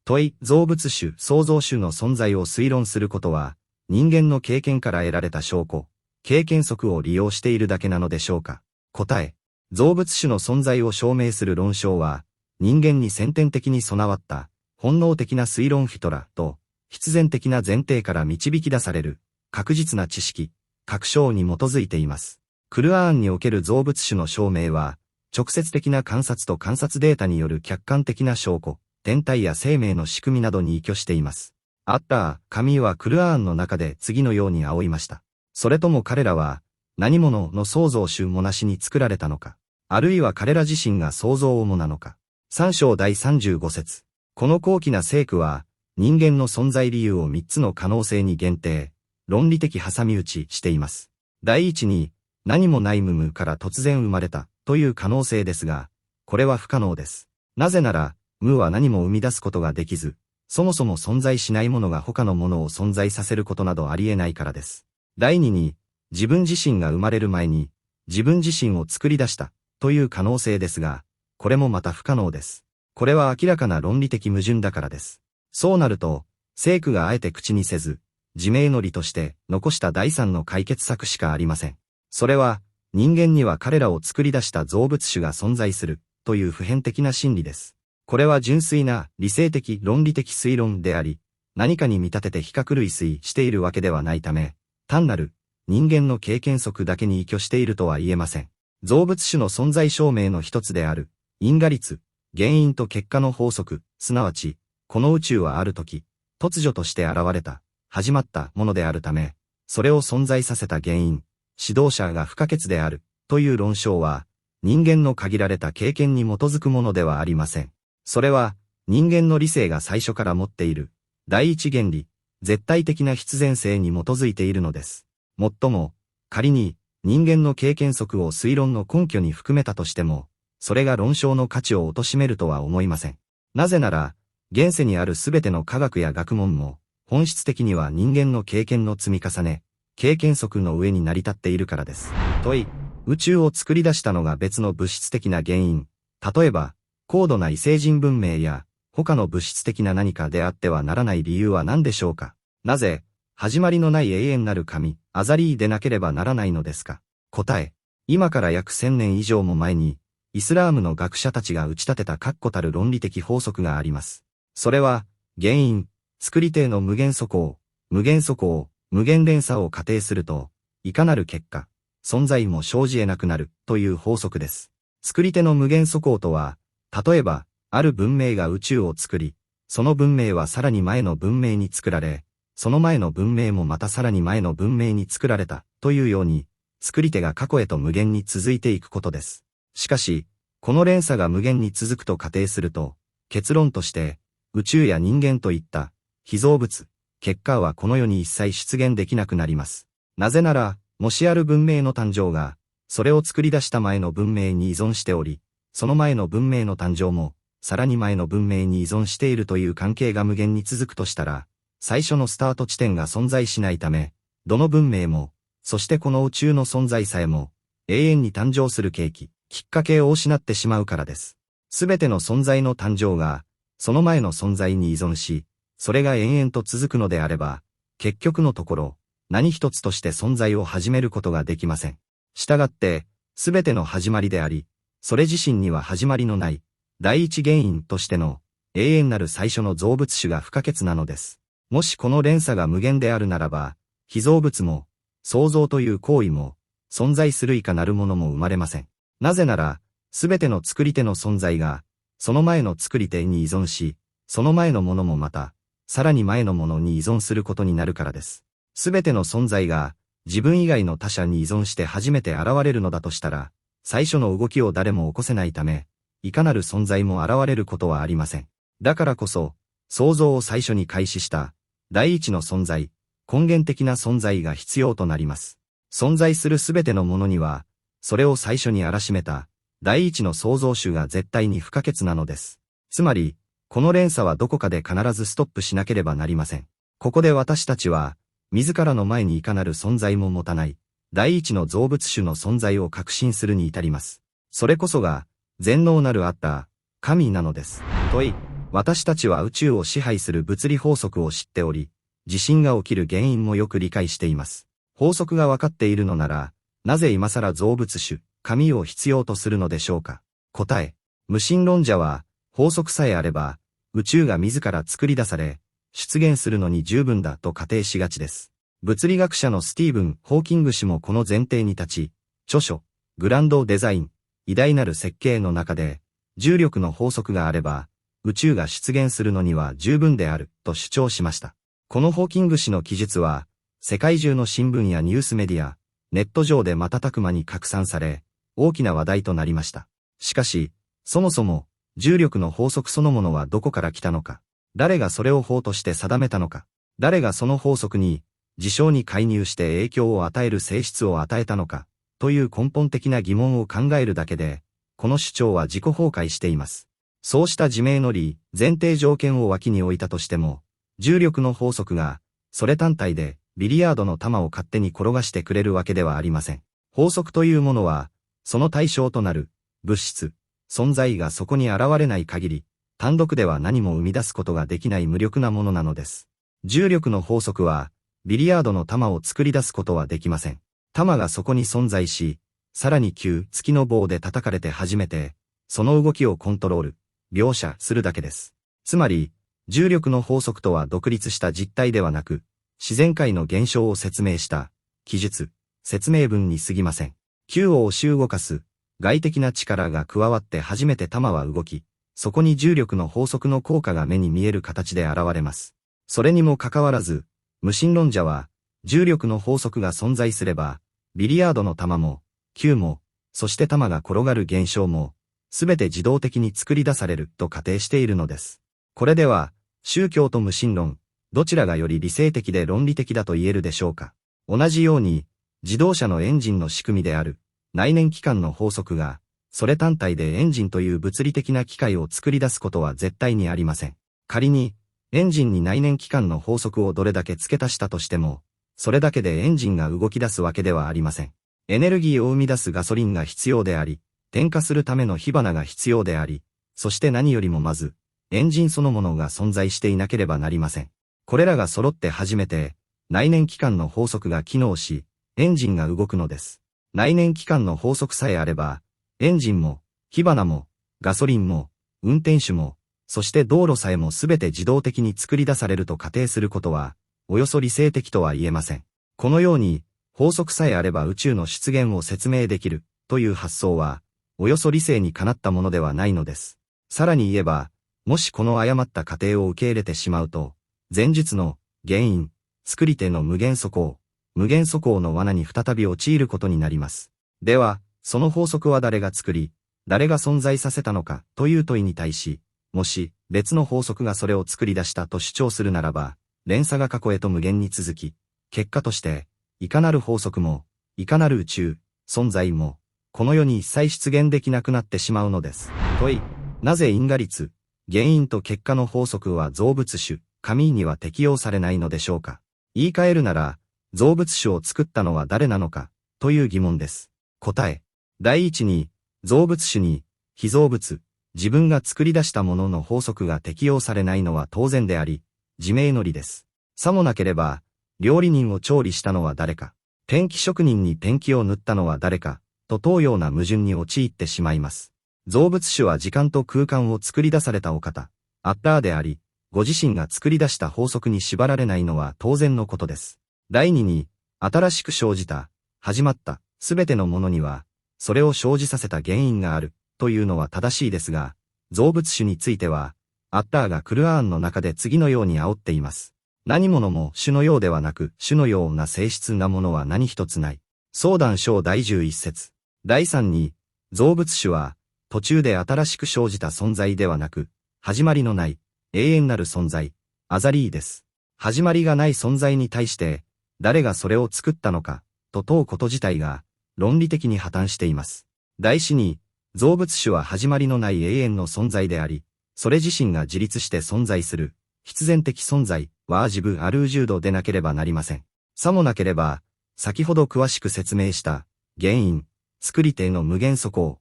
問い、造物主、創造主の存在を推論することは、人間の経験から得られた証拠、経験則を利用しているだけなのでしょうか。答え、造物主の存在を証明する論証は、人間に先天的に備わった、本能的な推論フィトラと、必然的な前提から導き出される、確実な知識、確証に基づいています。クルアーンにおける造物主の証明は、直接的な観察と観察データによる客観的な証拠、天体や生命の仕組みなどに依拠しています。アッター、神はクルアーンの中で次のように仰いました。それとも彼らは、何者の創造主もなしに作られたのか、あるいは彼ら自身が創造主なのか。3章第35節。この高貴な聖句は、人間の存在理由を3つの可能性に限定、論理的挟み撃ちしています。第一に、何もない無無から突然生まれたという可能性ですが、これは不可能です。なぜなら、無は何も生み出すことができず、そもそも存在しないものが他のものを存在させることなどありえないからです。第二に、自分自身が生まれる前に、自分自身を作り出したという可能性ですが、これもまた不可能です。これは明らかな論理的矛盾だからです。そうなると、聖句があえて口にせず、自明の理として残した第三の解決策しかありません。それは、人間には彼らを作り出した造物主が存在するという普遍的な真理です。これは純粋な理性的論理的推論であり、何かに見立てて比較類推しているわけではないため、単なる人間の経験則だけに依拠しているとは言えません。造物主の存在証明の一つである因果律、原因と結果の法則、すなわち、この宇宙はあるとき、突如として現れた、始まったものであるため、それを存在させた原因、指導者が不可欠である、という論証は、人間の限られた経験に基づくものではありません。それは、人間の理性が最初から持っている、第一原理、絶対的な必然性に基づいているのです。もっとも、仮に、人間の経験則を推論の根拠に含めたとしても、それが論証の価値を貶めるとは思いません。なぜなら、現世にあるすべての科学や学問も、本質的には人間の経験の積み重ね、経験則の上に成り立っているからです。問い、宇宙を作り出したのが別の物質的な原因、例えば、高度な異星人文明や、他の物質的な何かであってはならない理由は何でしょうか。なぜ、始まりのない永遠なる神、アザリーでなければならないのですか。答え、今から約1000年以上も前に、イスラームの学者たちが打ち立てた確固たる論理的法則があります。それは、原因、作り手の無限素行、無限素行、無限連鎖を仮定すると、いかなる結果、存在も生じ得なくなるという法則です。作り手の無限素行とは、例えば、ある文明が宇宙を作り、その文明はさらに前の文明に作られ、その前の文明もまたさらに前の文明に作られたというように、作り手が過去へと無限に続いていくことです。しかし、この連鎖が無限に続くと仮定すると、結論として、宇宙や人間といった被造物、結果はこの世に一切出現できなくなります。なぜなら、もしある文明の誕生が、それを作り出した前の文明に依存しており、その前の文明の誕生も、さらに前の文明に依存しているという関係が無限に続くとしたら、最初のスタート地点が存在しないため、どの文明も、そしてこの宇宙の存在さえも、永遠に誕生する契機、きっかけを失ってしまうからです。すべての存在の誕生が、その前の存在に依存し、それが延々と続くのであれば、結局のところ、何一つとして存在を始めることができません。したがって、すべての始まりであり、それ自身には始まりのない、第一原因としての、永遠なる最初の造物主が不可欠なのです。もしこの連鎖が無限であるならば、被造物も、創造という行為も、存在する以下なるものも生まれません。なぜなら、すべての作り手の存在が、その前の作り手に依存し、その前のものもまた、さらに前のものに依存することになるからです。すべての存在が、自分以外の他者に依存して初めて現れるのだとしたら、最初の動きを誰も起こせないため、いかなる存在も現れることはありません。だからこそ、創造を最初に開始した、第一の存在、根源的な存在が必要となります。存在するすべてのものには、それを最初にあらしめた、第一の創造主が絶対に不可欠なのです。つまり、この連鎖はどこかで必ずストップしなければなりません。ここで私たちは、自らの前にいかなる存在も持たない、第一の造物主の存在を確信するに至ります。それこそが、全能なるアッター、神なのです。問い、私たちは宇宙を支配する物理法則を知っており、地震が起きる原因もよく理解しています。法則がわかっているのなら、なぜ今更造物主、神を必要とするのでしょうか。答え。無神論者は、法則さえあれば、宇宙が自ら作り出され、出現するのに十分だと仮定しがちです。物理学者のスティーブン・ホーキング氏もこの前提に立ち、著書、グランドデザイン、偉大なる設計の中で、重力の法則があれば、宇宙が出現するのには十分である、と主張しました。このホーキング氏の記述は、世界中の新聞やニュースメディア、ネット上で瞬く間に拡散され、大きな話題となりました。しかし、そもそも、重力の法則そのものはどこから来たのか、誰がそれを法として定めたのか、誰がその法則に、事象に介入して影響を与える性質を与えたのか、という根本的な疑問を考えるだけで、この主張は自己崩壊しています。そうした自明の理、前提条件を脇に置いたとしても、重力の法則が、それ単体で、ビリヤードの球を勝手に転がしてくれるわけではありません。法則というものは、その対象となる、物質、存在がそこに現れない限り、単独では何も生み出すことができない無力なものなのです。重力の法則は、ビリヤードの球を作り出すことはできません。球がそこに存在し、さらに球付きの棒で叩かれて初めて、その動きをコントロール、描写するだけです。つまり、重力の法則とは独立した実体ではなく、自然界の現象を説明した、記述、説明文に過ぎません。球を押し動かす、外的な力が加わって初めて球は動き、そこに重力の法則の効果が目に見える形で現れます。それにもかかわらず、無神論者は、重力の法則が存在すれば、ビリヤードの球も、球も、そして球が転がる現象も、すべて自動的に作り出されると仮定しているのです。これでは、宗教と無神論、どちらがより理性的で論理的だと言えるでしょうか。同じように、自動車のエンジンの仕組みである、内燃機関の法則が、それ単体でエンジンという物理的な機械を作り出すことは絶対にありません。仮に、エンジンに内燃機関の法則をどれだけ付け足したとしても、それだけでエンジンが動き出すわけではありません。エネルギーを生み出すガソリンが必要であり、点火するための火花が必要であり、そして何よりもまず、エンジンそのものが存在していなければなりません。これらが揃って初めて、内燃機関の法則が機能し、エンジンが動くのです。内燃機関の法則さえあれば、エンジンも、火花も、ガソリンも、運転手も、そして道路さえもすべて自動的に作り出されると仮定することは、およそ理性的とは言えません。このように、法則さえあれば宇宙の出現を説明できる、という発想は、およそ理性にかなったものではないのです。さらに言えば、もしこの誤った仮定を受け入れてしまうと、前述の、原因、作り手の無限素行の罠に再び陥ることになります。では、その法則は誰が作り、誰が存在させたのか、という問いに対し、もし、別の法則がそれを作り出したと主張するならば、連鎖が過去へと無限に続き、結果として、いかなる法則も、いかなる宇宙、存在も、この世に一切出現できなくなってしまうのです。問い、なぜ因果律、原因と結果の法則は造物主、神には適用されないのでしょうか。言い換えるなら、造物主を作ったのは誰なのか、という疑問です。答え、第一に、造物主に、被造物、自分が作り出したものの法則が適用されないのは当然であり、自明の理です。さもなければ、料理人を調理したのは誰か、ペンキ職人にペンキを塗ったのは誰か、と問うような矛盾に陥ってしまいます。造物主は時間と空間を作り出されたお方、アッターであり、ご自身が作り出した法則に縛られないのは当然のことです。第二に、新しく生じた、始まった、すべてのものには、それを生じさせた原因がある、というのは正しいですが、造物主については、アッターがクルアーンの中で次のように煽っています。何者も主のようではなく、主のような性質なものは何一つない。相談章第11節。第3に、造物主は、途中で新しく生じた存在ではなく、始まりのない、永遠なる存在、アザリーです。始まりがない存在に対して、誰がそれを作ったのか、と問うこと自体が、論理的に破綻しています。第4に、造物主は始まりのない永遠の存在であり、それ自身が自立して存在する、必然的存在、ワージブ・アルージュードでなければなりません。さもなければ、先ほど詳しく説明した、原因、作り手の無限素行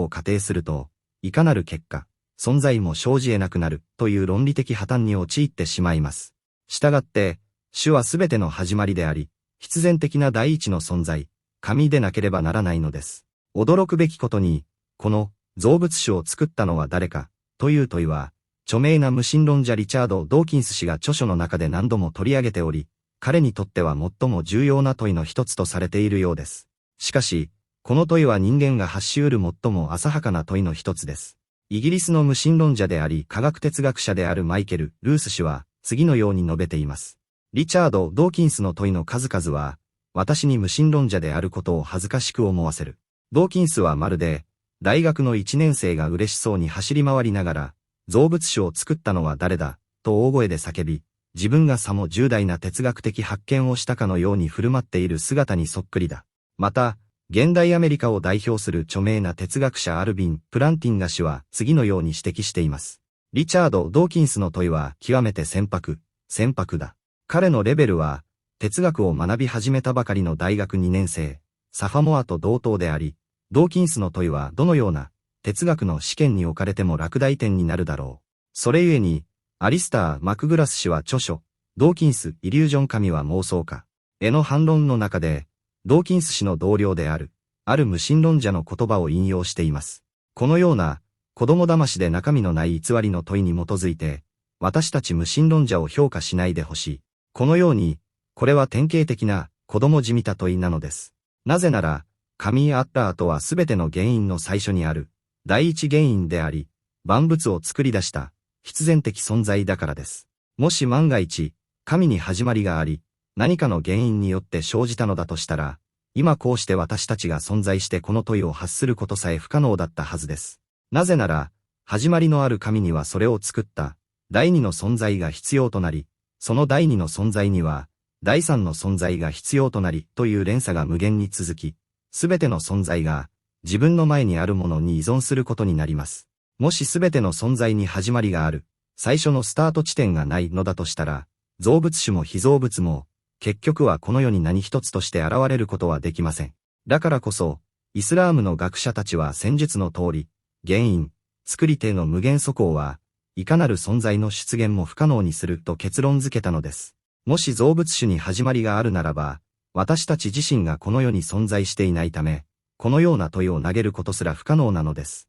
を仮定すると、いかなる結果、存在も生じ得なくなるという論理的破綻に陥ってしまいます。したがって、主はすべての始まりであり、必然的な第一の存在、神でなければならないのです。驚くべきことに、この造物主を作ったのは誰かという問いは、著名な無神論者リチャード・ドーキンス氏が著書の中で何度も取り上げており、彼にとっては最も重要な問いの一つとされているようです。しかし、この問いは人間が発し得る最も浅はかな問いの一つです。イギリスの無神論者であり科学哲学者であるマイケル・ルース氏は次のように述べています。リチャード・ドーキンスの問いの数々は、私に無神論者であることを恥ずかしく思わせる。ドーキンスはまるで、大学の1年生が嬉しそうに走り回りながら、造物主を作ったのは誰だ、と大声で叫び、自分がさも重大な哲学的発見をしたかのように振る舞っている姿にそっくりだ。また、現代アメリカを代表する著名な哲学者アルビン・プランティンガ氏は次のように指摘しています。リチャード・ドーキンスの問いは極めて船舶だ。彼のレベルは、哲学を学び始めたばかりの大学2年生、サファモアと同等であり、ドーキンスの問いはどのような哲学の試験に置かれても落第点になるだろう。それゆえに、アリスター・マクグラス氏は著書、ドーキンス・イリュージョン神は妄想か、への反論の中で、ドーキンス氏の同僚である、ある無神論者の言葉を引用しています。このような、子供騙しで中身のない偽りの問いに基づいて、私たち無神論者を評価しないでほしい。このように、これは典型的な子供じみた問いなのです。なぜなら、神アッラーとはすべての原因の最初にある、第一原因であり、万物を作り出した、必然的存在だからです。もし万が一、神に始まりがあり、何かの原因によって生じたのだとしたら、今こうして私たちが存在してこの問いを発することさえ不可能だったはずです。なぜなら、始まりのある神にはそれを作った、第二の存在が必要となり、その第二の存在には、第三の存在が必要となりという連鎖が無限に続き、すべての存在が自分の前にあるものに依存することになります。もしすべての存在に始まりがある、最初のスタート地点がないのだとしたら、造物主も被造物も、結局はこの世に何一つとして現れることはできません。だからこそ、イスラームの学者たちは戦術の通り、原因、作り手の無限素行は、いかなる存在の出現も不可能にすると結論付けたのです。もし造物主に始まりがあるならば、私たち自身がこの世に存在していないため、このような問いを投げることすら不可能なのです。